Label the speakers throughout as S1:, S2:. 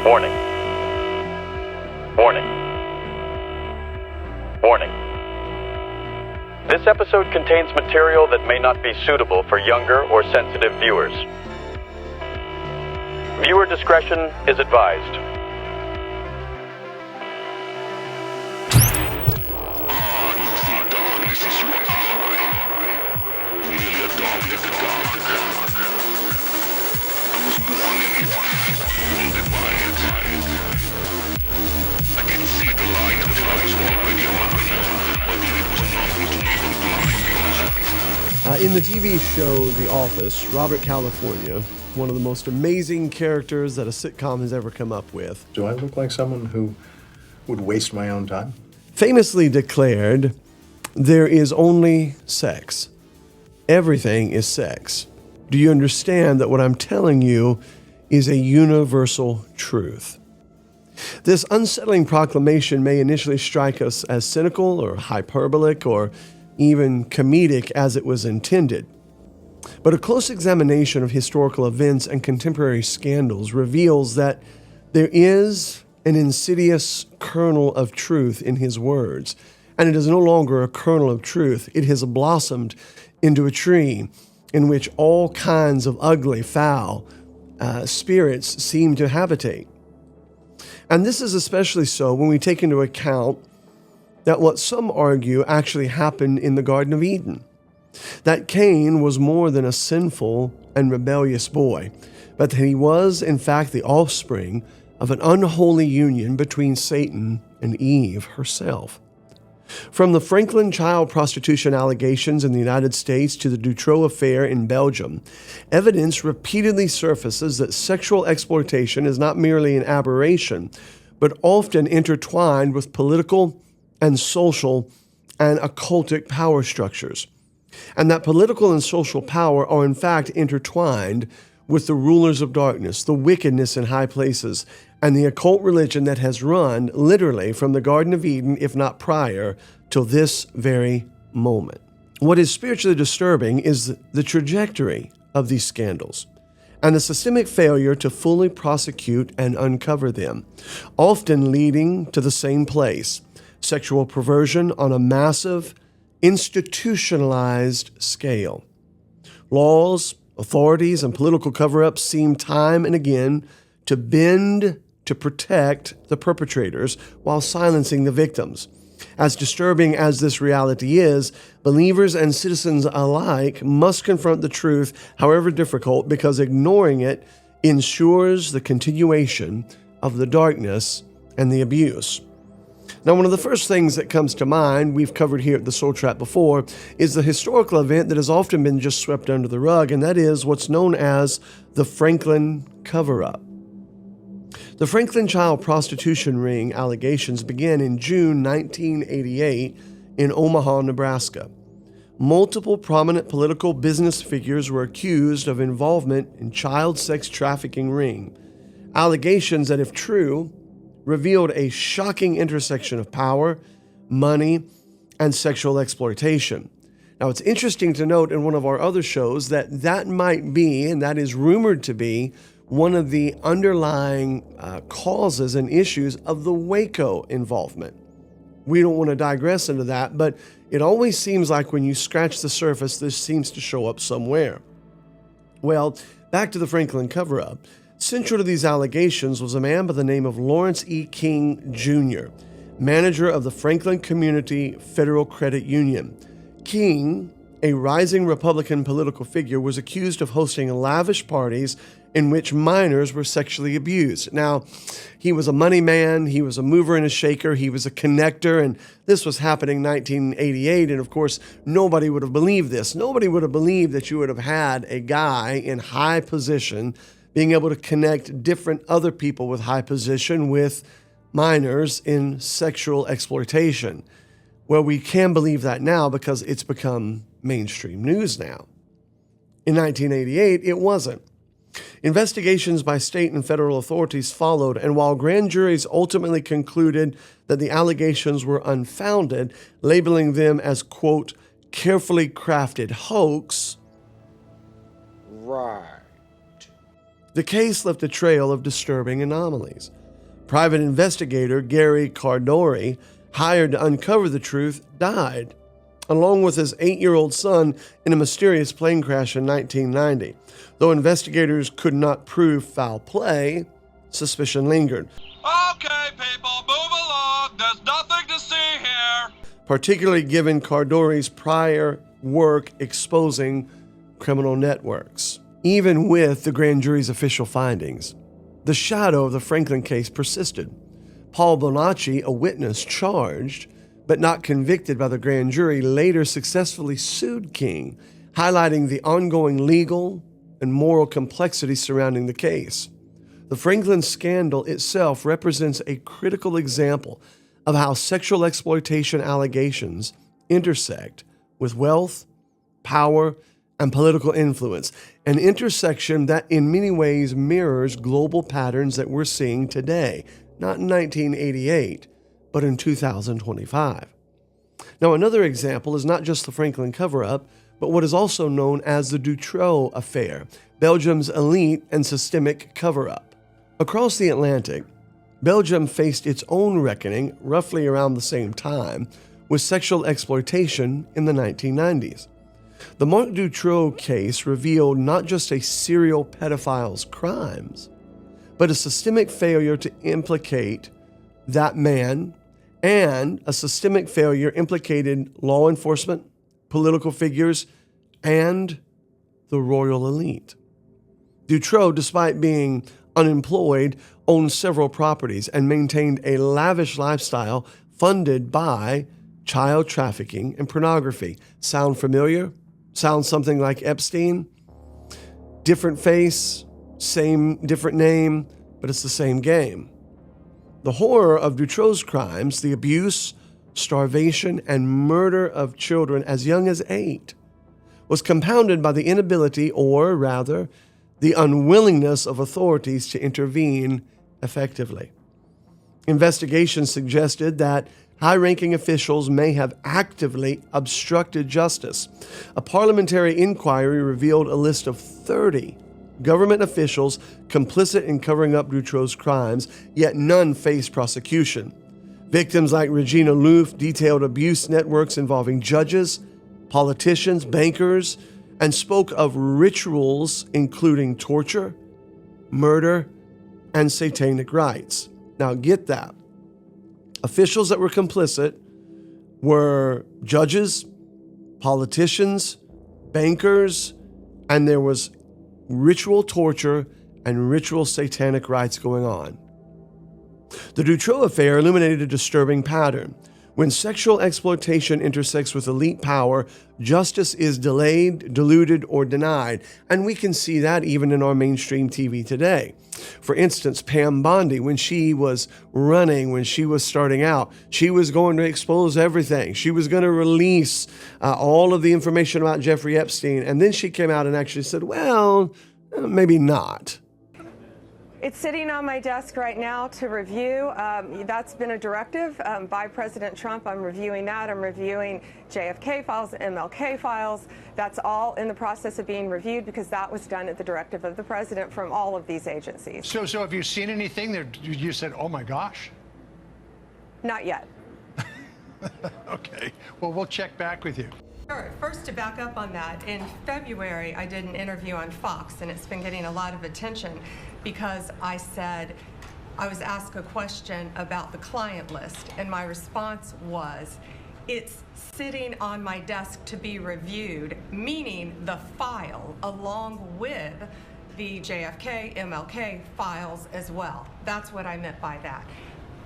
S1: Warning. Warning. Warning. This episode contains material that may not be suitable for younger or sensitive viewers. Viewer discretion is advised.
S2: In the TV show The Office, Robert California, one of the most amazing characters that a sitcom has ever come up with,
S3: Do I look like someone who would waste my own time?
S2: famously declared, "There is only sex. Everything is sex. Do you understand that what I'm telling you is a universal truth?" This unsettling proclamation may initially strike us as cynical or hyperbolic or even comedic as it was intended. But a close examination of historical events and contemporary scandals reveals that there is an insidious kernel of truth in his words, and it is no longer a kernel of truth. It has blossomed into a tree in which all kinds of ugly, foul spirits seem to habitate. And this is especially so when we take into account that what some argue actually happened in the Garden of Eden. That Cain was more than a sinful and rebellious boy, but that he was, in fact, the offspring of an unholy union between Satan and Eve herself. From the Franklin child prostitution allegations in the United States to the Dutroux affair in Belgium, evidence repeatedly surfaces that sexual exploitation is not merely an aberration, but often intertwined with political and social and occultic power structures, and that political and social power are in fact intertwined with the rulers of darkness, the wickedness in high places, and the occult religion that has run literally from the Garden of Eden, if not prior, till this very moment. What is spiritually disturbing is the trajectory of these scandals and the systemic failure to fully prosecute and uncover them, often leading to the same place: sexual perversion on a massive, institutionalized scale. Laws, authorities, and political cover-ups seem time and again to bend to protect the perpetrators while silencing the victims. As disturbing as this reality is, believers and citizens alike must confront the truth, however difficult, because ignoring it ensures the continuation of the darkness and the abuse. Now, one of the first things that comes to mind, we've covered here at the Soul Trap before, is the historical event that has often been just swept under the rug, and that is what's known as the Franklin cover-up. The Franklin child prostitution ring allegations began in June 1988 in Omaha, Nebraska. Multiple prominent political business figures were accused of involvement in child sex trafficking ring. Allegations that, if true, revealed a shocking intersection of power, money, and sexual exploitation. Now, it's interesting to note in one of our other shows that might be, and that is rumored to be, one of the underlying causes and issues of the Waco involvement. We don't want to digress into that, but it always seems like when you scratch the surface, this seems to show up somewhere. Well, back to the Franklin cover-up. Central to these allegations was a man by the name of Lawrence E. King, Jr., manager of the Franklin Community Federal Credit Union. King, a rising Republican political figure, was accused of hosting lavish parties in which minors were sexually abused. Now, he was a money man, he was a mover and a shaker, he was a connector, and this was happening in 1988, and of course, nobody would have believed this. Nobody would have believed that you would have had a guy in high position being able to connect different other people with high position with minors in sexual exploitation. Well, we can believe that now because it's become mainstream news now. In 1988, it wasn't. Investigations by state and federal authorities followed, and while grand juries ultimately concluded that the allegations were unfounded, labeling them as, quote, carefully crafted hoax,
S4: Right.
S2: The case left a trail of disturbing anomalies. Private investigator Gary Cardori, hired to uncover the truth, died, along with his 8-year-old son, in a mysterious plane crash in 1990. Though investigators could not prove foul play, suspicion lingered.
S4: Okay, people, move along. There's nothing to see here.
S2: Particularly given Cardori's prior work exposing criminal networks. Even with the grand jury's official findings, the shadow of the Franklin case persisted. Paul Bonacci, a witness charged but not convicted by the grand jury, later successfully sued King, highlighting the ongoing legal and moral complexity surrounding the case. The Franklin scandal itself represents a critical example of how sexual exploitation allegations intersect with wealth, power, and political influence, an intersection that in many ways mirrors global patterns that we're seeing today, not in 1988, but in 2025. Now, another example is not just the Franklin cover-up, but what is also known as the Dutroux affair, Belgium's elite and systemic cover-up. Across the Atlantic, Belgium faced its own reckoning roughly around the same time with sexual exploitation in the 1990s. The Marc Dutroux case revealed not just a serial pedophile's crimes, but a systemic failure to implicate that man, and a systemic failure implicated law enforcement, political figures, and the royal elite. Dutroux, despite being unemployed, owned several properties and maintained a lavish lifestyle funded by child trafficking and pornography. Sound familiar? Sound something like Epstein? Different face, different name, but it's the same game. The horror of Dutroux's crimes, the abuse, starvation, and murder of children as young as 8, was compounded by the inability, or rather, the unwillingness of authorities to intervene effectively. Investigations suggested that high-ranking officials may have actively obstructed justice. A parliamentary inquiry revealed a list of 30 government officials complicit in covering up Dutroux's crimes, yet none faced prosecution. Victims like Regina Louf detailed abuse networks involving judges, politicians, bankers, and spoke of rituals including torture, murder, and satanic rites. Now get that. Officials that were complicit were judges, politicians, bankers, and there was ritual torture and ritual satanic rites going on. The Dutroux affair illuminated a disturbing pattern. When sexual exploitation intersects with elite power, justice is delayed, diluted, or denied. And we can see that even in our mainstream TV today. For instance, Pam Bondi, when she was running, when she was starting out, she was going to expose everything. She was going to release all of the information about Jeffrey Epstein. And then she came out and actually said, well, maybe not.
S5: It's sitting on my desk right now to review. That's been a directive by President Trump. I'm reviewing that. I'm reviewing JFK files, MLK files. That's all in the process of being reviewed because that was done at the directive of the president from all of these agencies.
S3: So have you seen anything that you said, oh my gosh?
S5: Not yet.
S3: Okay. Well, we'll check back with you.
S5: Sure. First, to back up on that, in February, I did an interview on Fox, and it's been getting a lot of attention because I said, I was asked a question about the client list, and my response was, it's sitting on my desk to be reviewed, meaning the file along with the JFK, MLK files as well. That's what I meant by that.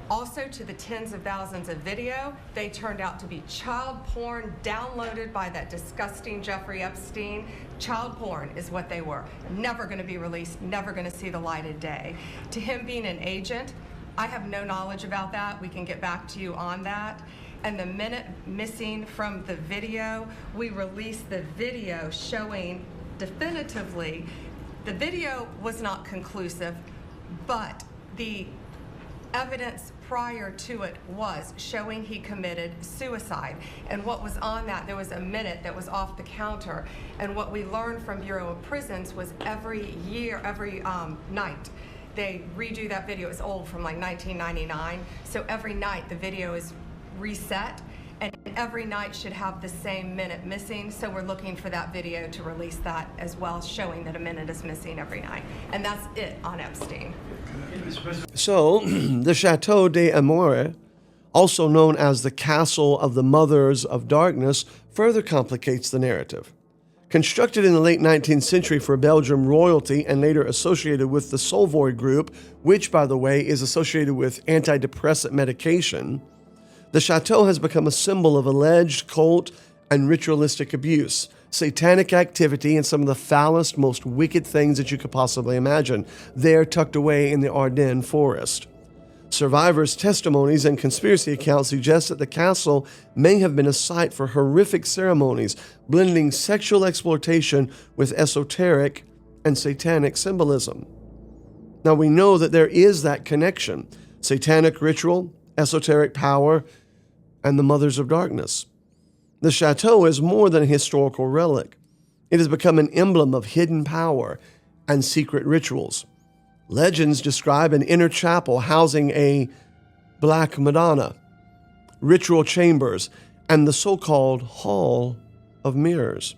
S5: Also, to the tens of thousands of video, they turned out to be child porn downloaded by that disgusting Jeffrey Epstein. Child porn is what they were. Never going to be released, never going to see the light of day. To him being an agent, I have no knowledge about that. We can get back to you on that. And the minute missing from the video, we released the video showing definitively the video was not conclusive, but the evidence prior to it was showing he committed suicide. And what was on that, there was a minute that was off the counter. And what we learned from Bureau of Prisons was every night, they redo that video. It's old, from like 1999. So every night the video is reset, and every night should have the same minute missing. So we're looking for that video to release that as well, showing that a minute is missing every night. And that's it on Epstein.
S2: So, the Chateau d'Amour, also known as the Castle of the Mothers of Darkness, further complicates the narrative. Constructed in the late 19th century for Belgian royalty and later associated with the Solvoid group, which, by the way, is associated with antidepressant medication, the chateau has become a symbol of alleged cult and ritualistic abuse, satanic activity, and some of the foulest, most wicked things that you could possibly imagine, there tucked away in the Ardennes forest. Survivors' testimonies and conspiracy accounts suggest that the castle may have been a site for horrific ceremonies, blending sexual exploitation with esoteric and satanic symbolism. Now, we know that there is that connection: satanic ritual, esoteric power, and the Mothers of Darkness. The chateau is more than a historical relic. It has become an emblem of hidden power and secret rituals. Legends describe an inner chapel housing a Black Madonna, ritual chambers, and the so-called Hall of Mirrors,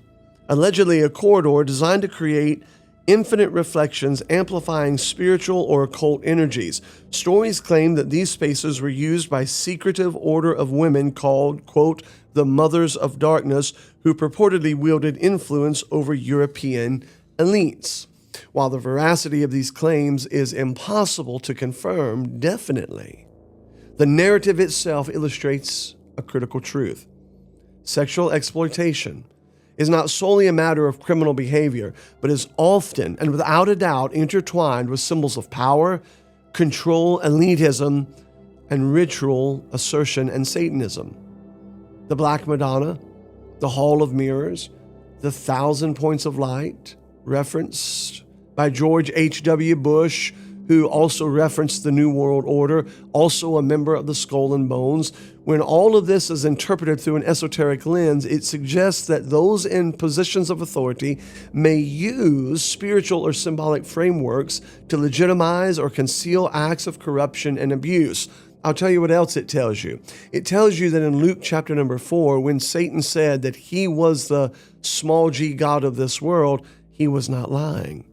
S2: allegedly a corridor designed to create infinite reflections amplifying spiritual or occult energies. Stories claim that these spaces were used by secretive order of women called, quote, the Mothers of Darkness, who purportedly wielded influence over European elites. While the veracity of these claims is impossible to confirm definitely, the narrative itself illustrates a critical truth. Sexual exploitation is not solely a matter of criminal behavior, but is often and without a doubt intertwined with symbols of power, control, elitism, and ritual assertion and Satanism. The Black Madonna, the Hall of Mirrors, the 1,000 Points of Light, referenced by George H.W. Bush, who also referenced the New World Order, also a member of the Skull and Bones. When all of this is interpreted through an esoteric lens, it suggests that those in positions of authority may use spiritual or symbolic frameworks to legitimize or conceal acts of corruption and abuse. I'll tell you what else it tells you. It tells you that in Luke chapter number 4, when Satan said that he was the small g god of this world, he was not lying.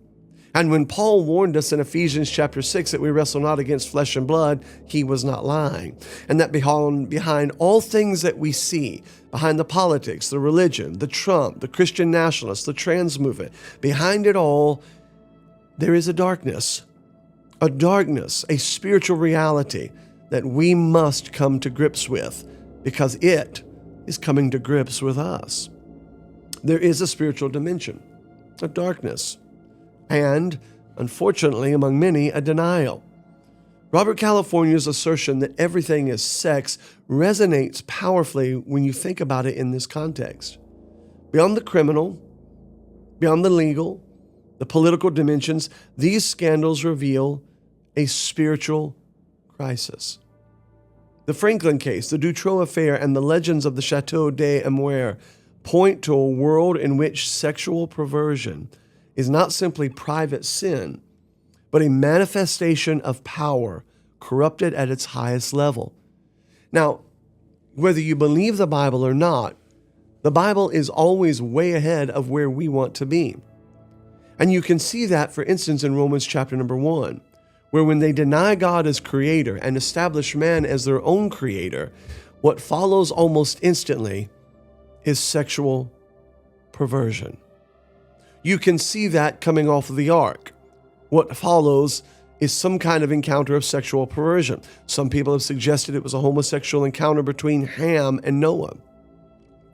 S2: And when Paul warned us in Ephesians chapter 6 that we wrestle not against flesh and blood, he was not lying. And that behind all things that we see, behind the politics, the religion, the Trump, the Christian nationalists, the trans movement, behind it all, there is a darkness, a spiritual reality that we must come to grips with, because it is coming to grips with us. There is a spiritual dimension, a darkness, and, unfortunately, among many, a denial. Robert California's assertion that everything is sex resonates powerfully when you think about it in this context. Beyond the criminal, beyond the legal, the political dimensions, these scandals reveal a spiritual crisis. The Franklin case, the Dutroux affair, and the legends of the Chateau d'Amour point to a world in which sexual perversion is not simply private sin, but a manifestation of power corrupted at its highest level. Now, whether you believe the Bible or not, the Bible is always way ahead of where we want to be. And you can see that, for instance, in Romans chapter number 1, where when they deny God as creator and establish man as their own creator, what follows almost instantly is sexual perversion. You can see that coming off of the ark. What follows is some kind of encounter of sexual perversion. Some people have suggested it was a homosexual encounter between Ham and Noah.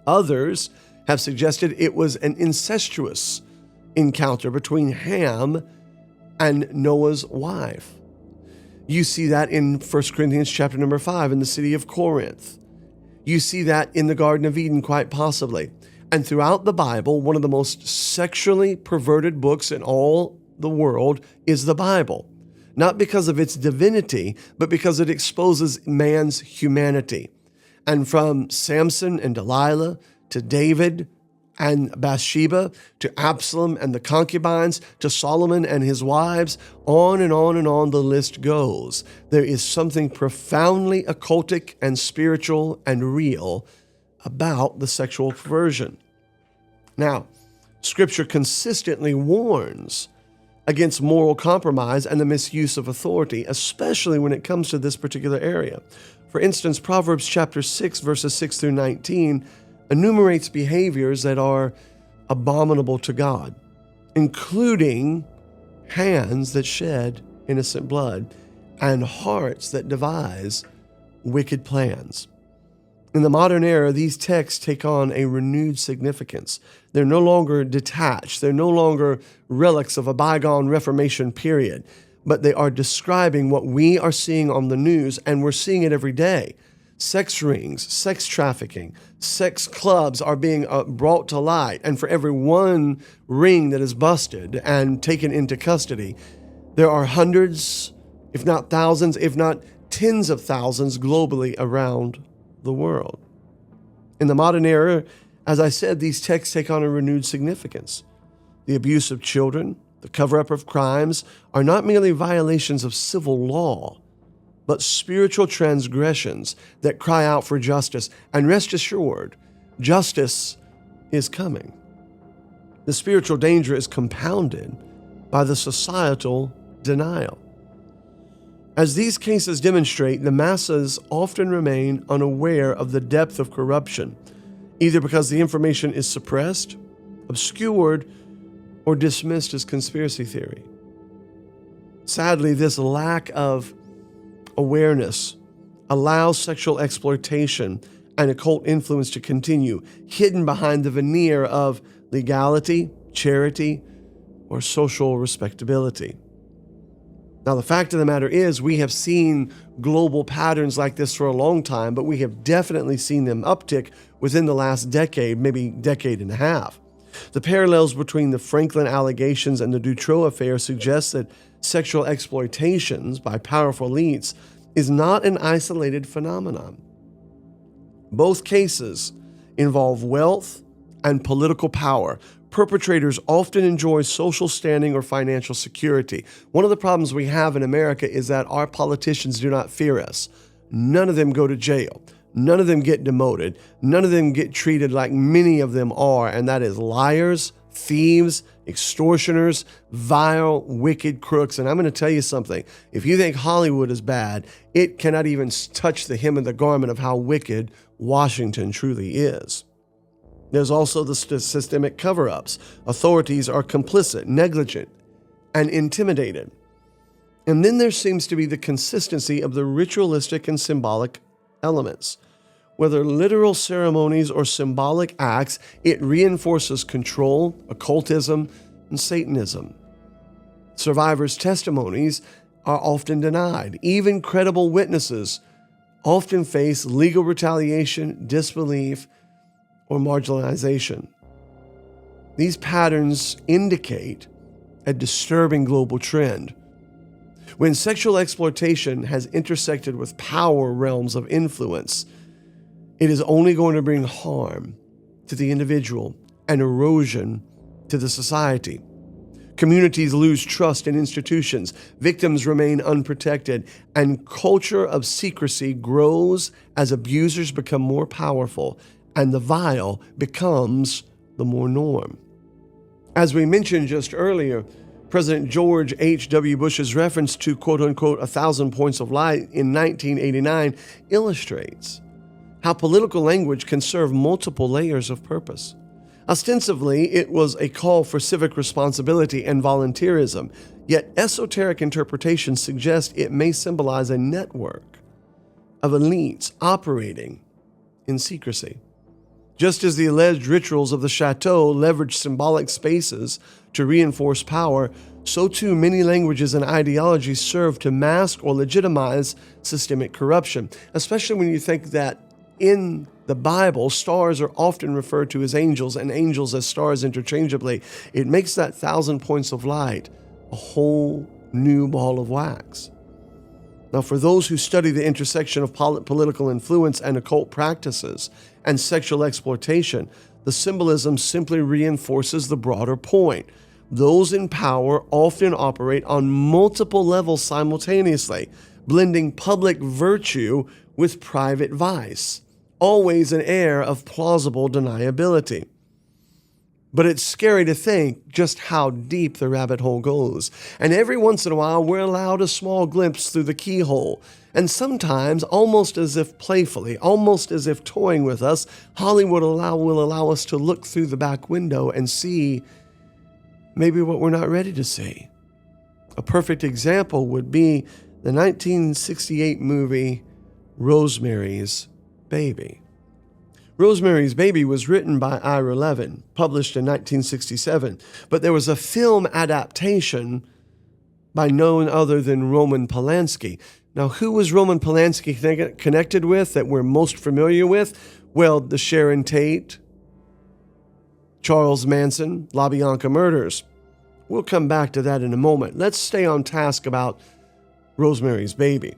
S2: Others have suggested it was an incestuous encounter between Ham and Noah's wife. You see that in 1 Corinthians chapter number 5 in the city of Corinth. You see that in the Garden of Eden, quite possibly. And throughout the Bible, one of the most sexually perverted books in all the world is the Bible. not because of its divinity, but because it exposes man's humanity. And from Samson and Delilah to David and Bathsheba to Absalom and the concubines to Solomon and his wives, on and on and on the list goes. There is something profoundly occultic and spiritual and real about the sexual perversion. Now, Scripture consistently warns against moral compromise and the misuse of authority, especially when it comes to this particular area. For instance, Proverbs chapter 6, verses 6 through 19 enumerates behaviors that are abominable to God, including hands that shed innocent blood and hearts that devise wicked plans. In the modern era, these texts take on a renewed significance. They're no longer detached. They're no longer relics of a bygone Reformation period, but they are describing what we are seeing on the news, and we're seeing it every day. Sex rings, sex trafficking, sex clubs are being brought to light, and for every one ring that is busted and taken into custody, there are hundreds, if not thousands, if not tens of thousands globally around the world. In the modern era, as I said, these texts take on a renewed significance. The abuse of children, the cover-up of crimes are not merely violations of civil law, but spiritual transgressions that cry out for justice. And rest assured, justice is coming. The spiritual danger is compounded by the societal denial. As these cases demonstrate, the masses often remain unaware of the depth of corruption, either because the information is suppressed, obscured, or dismissed as conspiracy theory. Sadly, this lack of awareness allows sexual exploitation and occult influence to continue, hidden behind the veneer of legality, charity, or social respectability. Now, the fact of the matter is we have seen global patterns like this for a long time, but we have definitely seen them uptick within the last decade, maybe decade and a half. The parallels between the Franklin allegations and the Dutroux affair suggest that sexual exploitations by powerful elites is not an isolated phenomenon. Both cases involve wealth and political power. Perpetrators often enjoy social standing or financial security. One of the problems we have in America is that our politicians do not fear us. None of them go to jail. None of them get demoted. None of them get treated like many of them are, and that is liars, thieves, extortioners, vile, wicked crooks. And I'm going to tell you something. If you think Hollywood is bad, it cannot even touch the hem of the garment of how wicked Washington truly is. There's also the systemic cover-ups. Authorities are complicit, negligent, and intimidated. And then there seems to be the consistency of the ritualistic and symbolic elements. Whether literal ceremonies or symbolic acts, it reinforces control, occultism, and Satanism. Survivors' testimonies are often denied. Even credible witnesses often face legal retaliation, disbelief, or marginalization. These patterns indicate a disturbing global trend. When sexual exploitation has intersected with power realms of influence, it is only going to bring harm to the individual and erosion to the society. Communities lose trust in institutions, victims remain unprotected, and culture of secrecy grows as abusers become more powerful and the vile becomes the more norm. As we mentioned just earlier, President George H.W. Bush's reference to quote-unquote 1,000 points of light in 1989 illustrates how political language can serve multiple layers of purpose. Ostensibly, it was a call for civic responsibility and volunteerism, yet esoteric interpretations suggest it may symbolize a network of elites operating in secrecy. Just as the alleged rituals of the chateau leverage symbolic spaces to reinforce power, so too many languages and ideologies serve to mask or legitimize systemic corruption, especially when you think that in the Bible, stars are often referred to as angels and angels as stars interchangeably. It makes that 1,000 points of light a whole new ball of wax. Now, for those who study the intersection of political influence and occult practices and sexual exploitation, the symbolism simply reinforces the broader point. Those in power often operate on multiple levels simultaneously, blending public virtue with private vice, always an air of plausible deniability. But it's scary to think just how deep the rabbit hole goes. And every once in a while, we're allowed a small glimpse through the keyhole. And sometimes, almost as if playfully, almost as if toying with us, Hollywood will allow us to look through the back window and see maybe what we're not ready to see. A perfect example would be the 1968 movie Rosemary's Baby. Rosemary's Baby was written by Ira Levin, published in 1967, but there was a film adaptation by none other than Roman Polanski. Now, who was Roman Polanski connected with that we're most familiar with? Well, the Sharon Tate, Charles Manson, LaBianca murders. We'll come back to that in a moment. Let's stay on task about Rosemary's Baby.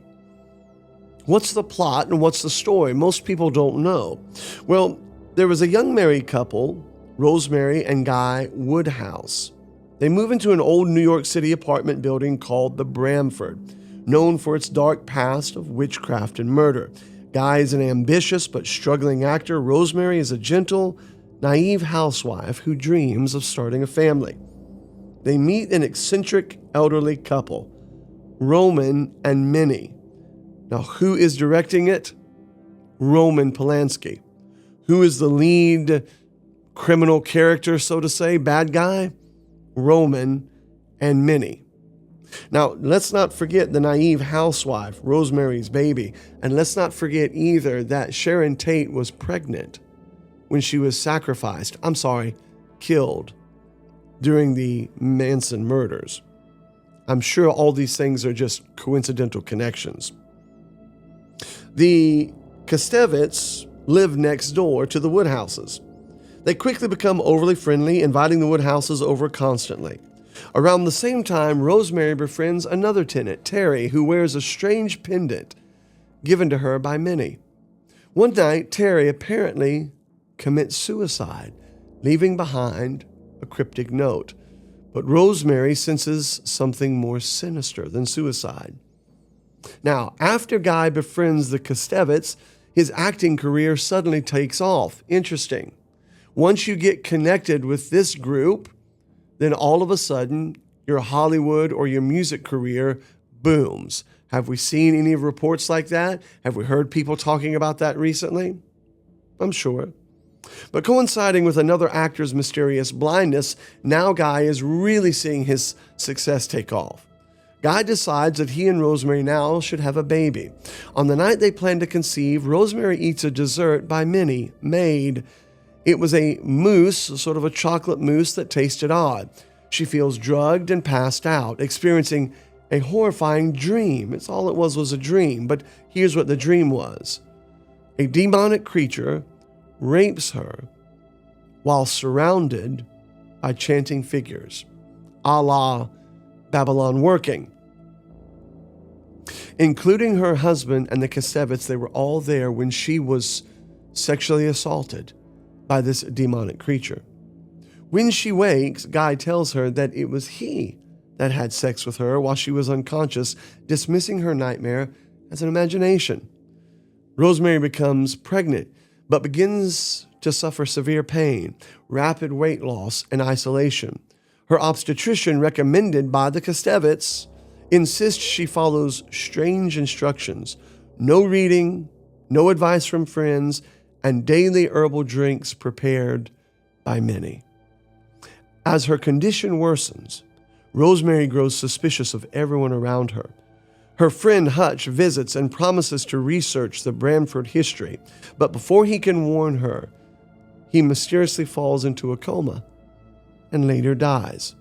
S2: What's the plot and what's the story? Most people don't know. Well, there was a young married couple, Rosemary and Guy Woodhouse. They move into an old New York City apartment building called the Bramford, known for its dark past of witchcraft and murder. Guy is an ambitious but struggling actor. Rosemary is a gentle, naive housewife who dreams of starting a family. They meet an eccentric elderly couple, Roman and Minnie. Now, who is directing it? Roman Polanski. Who is the lead criminal character, so to say, bad guy? Roman and Minnie. Now, let's not forget the naive housewife, Rosemary's Baby. And let's not forget either that Sharon Tate was pregnant when she was killed during the Manson murders. I'm sure all these things are just coincidental connections. The Kostevits live next door to the Woodhouses. They quickly become overly friendly, inviting the Woodhouses over constantly. Around the same time, Rosemary befriends another tenant, Terry, who wears a strange pendant given to her by Minnie. One night, Terry apparently commits suicide, leaving behind a cryptic note. But Rosemary senses something more sinister than suicide. Now, after Guy befriends the Kostevits, his acting career suddenly takes off. Interesting. Once you get connected with this group, then all of a sudden, your Hollywood or your music career booms. Have we seen any reports like that? Have we heard people talking about that recently? I'm sure. But coinciding with another actor's mysterious blindness, now Guy is really seeing his success take off. Guy decides that he and Rosemary now should have a baby. On the night they plan to conceive, Rosemary eats a dessert by Minnie made. It was a mousse, sort of a chocolate mousse that tasted odd. She feels drugged and passed out, experiencing a horrifying dream. It's all it was a dream, but here's what the dream was. A demonic creature rapes her while surrounded by chanting figures, a la Babylon Working. Including her husband and the Kostevits, they were all there when she was sexually assaulted by this demonic creature. When she wakes, Guy tells her that it was he that had sex with her while she was unconscious, dismissing her nightmare as an imagination. Rosemary becomes pregnant, but begins to suffer severe pain, rapid weight loss, and isolation. Her obstetrician, recommended by the Kostevits, insists she follows strange instructions, no reading, no advice from friends, and daily herbal drinks prepared by Minnie. As her condition worsens, Rosemary grows suspicious of everyone around her. Her friend Hutch visits and promises to research the Bramford history, but before he can warn her, he mysteriously falls into a coma and later dies.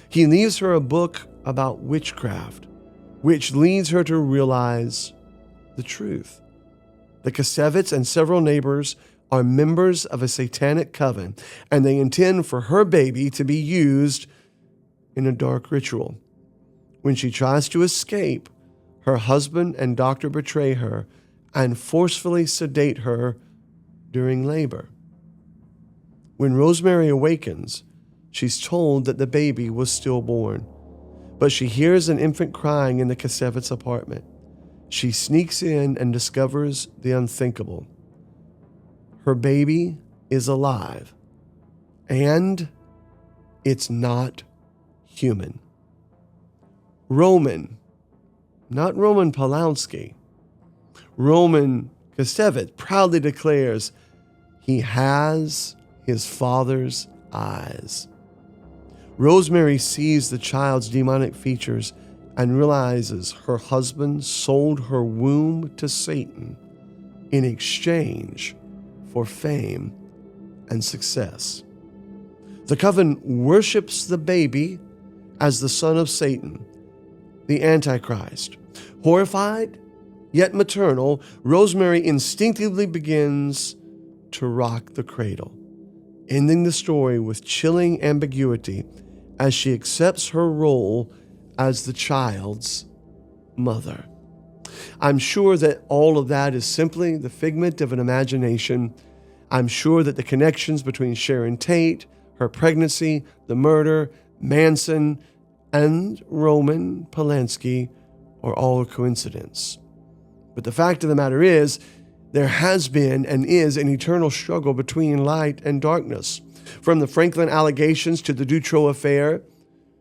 S2: He leaves her a book about witchcraft, which leads her to realize the truth. The Kostevits and several neighbors are members of a satanic coven, and they intend for her baby to be used in a dark ritual. When she tries to escape, her husband and doctor betray her and forcefully sedate her during labor. When Rosemary awakens, she's told that the baby was stillborn, but she hears an infant crying in the Kasevitz apartment. She sneaks in and discovers the unthinkable. Her baby is alive, and it's not human. Roman, not Roman Polanski, Roman Kasevitz proudly declares he has his father's eyes. Rosemary sees the child's demonic features and realizes her husband sold her womb to Satan in exchange for fame and success. The coven worships the baby as the son of Satan, the Antichrist. Horrified, yet maternal, Rosemary instinctively begins to rock the cradle, ending the story with chilling ambiguity as she accepts her role as the child's mother. I'm sure that all of that is simply the figment of an imagination. I'm sure that the connections between Sharon Tate, her pregnancy, the murder, Manson, and Roman Polanski are all a coincidence. But the fact of the matter is, there has been and is an eternal struggle between light and darkness. From the Franklin allegations to the Dutroux affair,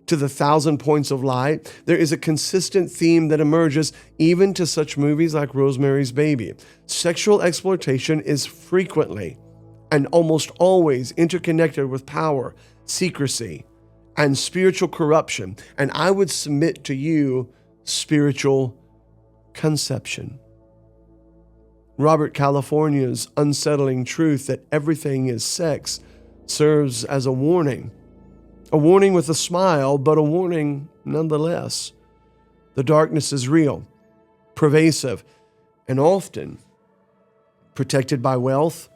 S2: to the 1,000 Points of Light, there is a consistent theme that emerges even to such movies like Rosemary's Baby. Sexual exploitation is frequently and almost always interconnected with power, secrecy, and spiritual corruption, and I would submit to you, spiritual conception. Robert California's unsettling truth that everything is sex serves as a warning with a smile, but a warning nonetheless. The darkness is real, pervasive, and often protected by wealth,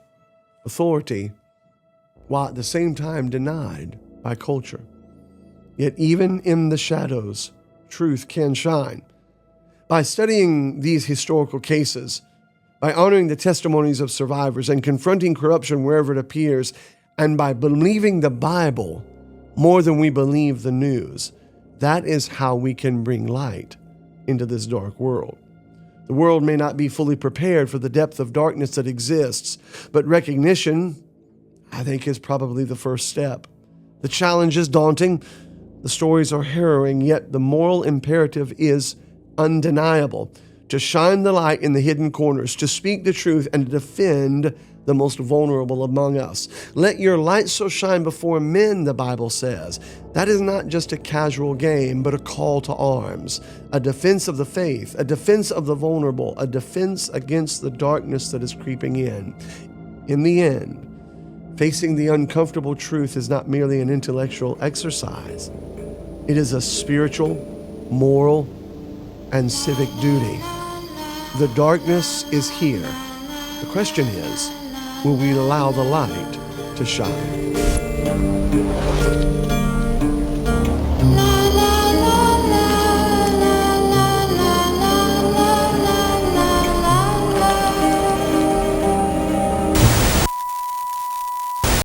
S2: authority, while at the same time denied by culture. Yet even in the shadows, truth can shine. By studying these historical cases, by honoring the testimonies of survivors and confronting corruption wherever it appears, and by believing the Bible more than we believe the news, that is how we can bring light into this dark world. The world may not be fully prepared for the depth of darkness that exists, but recognition, I think, is probably the first step. The challenge is daunting, the stories are harrowing, yet the moral imperative is undeniable: to shine the light in the hidden corners, to speak the truth, and to defend the most vulnerable among us. Let your light so shine before men, the Bible says. That is not just a casual game, but a call to arms, a defense of the faith, a defense of the vulnerable, a defense against the darkness that is creeping in. In the end, facing the uncomfortable truth is not merely an intellectual exercise. It is a spiritual, moral, and civic duty. The darkness is here. The question is, will we allow the light to shine?